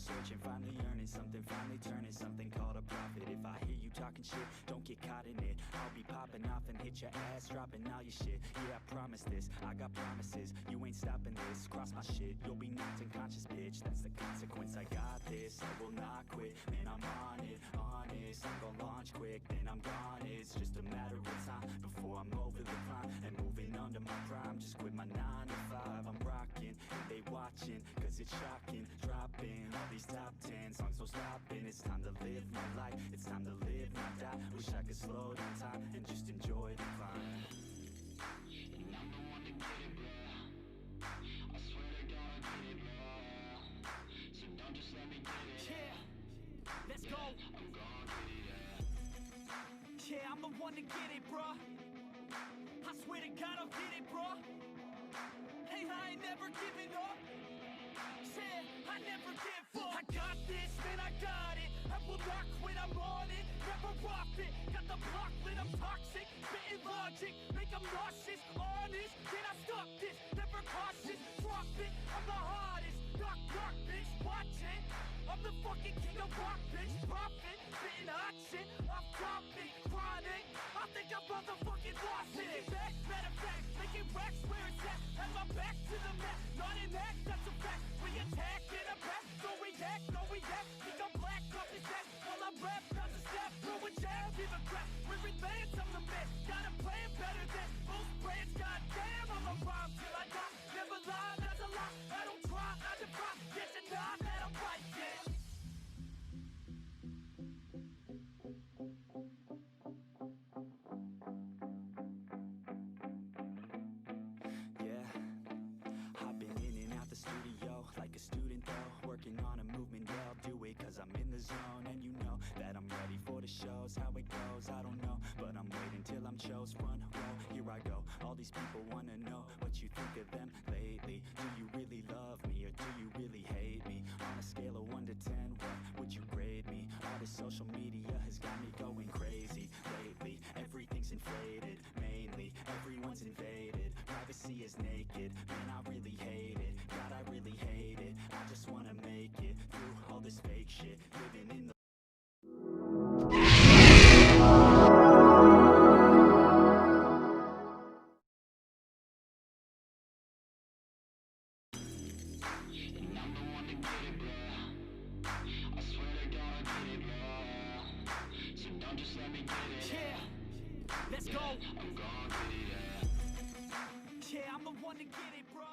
searching, finally earning something, finally turning something called a profit. If I hear you talking shit, don't get caught in it. I'll be popping off and hit your ass, dropping all your shit. Yeah, I promise this, I got promises, you ain't stopping this. Cross my shit, you'll be knocked unconscious, bitch. That's the consequence, I got this, I will not quit. Man, I'm on it, honest, I'm gon' launch quick, then I'm gone. It's just a matter of time before I'm over the climb and moving under my prime. Just quit my 9 to 5, I'm rocking, and they watching, cause it's shocking. Dropping all these top 10 songs, no stopping. It's time to live my life, it's time to live, not die. Wish I could slow down time and just enjoy the climb. And I'm the one to get it, bro. I swear to God I get it, bro. So don't just let me get it. Yeah, let's go. I'm gonna get it, yeah. Yeah, I'm the one to get it, bro. I swear to God I'll get it, bro. Hey, I ain't never giving up. Yeah, I never give up. I got this, man, I got it. I will not quit, I'm on it. Never off it. Got the block lit, I'm toxic. Spitting logic, make them nauseous. Honest, can I stop this? Never cautious, drop it. I'm the hardest. Knock, knock, bitch, watch it. I'm the fucking king of rock, bitch. Profit, spitting hot shit. Off topic, chronic. I think I'm motherfucking lost it. Back, matter of fact, making racks where it's at. Have my back to the mat, not an act, that's a fact. We attack in a back, no react, no react. Think I'm black, up his neck. While I rap, not a step, throwing jab, give a crap. We're advanced, I'm the man. Got a plan better than most brands. Goddamn, I'm a rhyme till I die. Never lie, that's a lie. I don't try, I defy. Yes and nah, that I'm right, yeah. Like a student though, working on a movement, yeah, I'll do it cause I'm in the zone. And you know that I'm ready for the shows. How it goes, I don't know, but I'm waiting till I'm chose. Front row, here I go. All these people wanna know what you think of them lately. Do you really love me or do you really hate me? On a scale of 1 to 10, what would you grade me? All this social media has got me going crazy lately. Everything's inflated, mainly everyone's invaded. Privacy is naked, man, I really hate it. God, I really hate it. I just wanna make it through all this fake shit, living in the and I'm the one to get it, bro. I swear to God I get it, bro. So don't just let me get it. Yeah, let's go. I'm gonna get it, yeah. Yeah, I'm the one to get it, bro.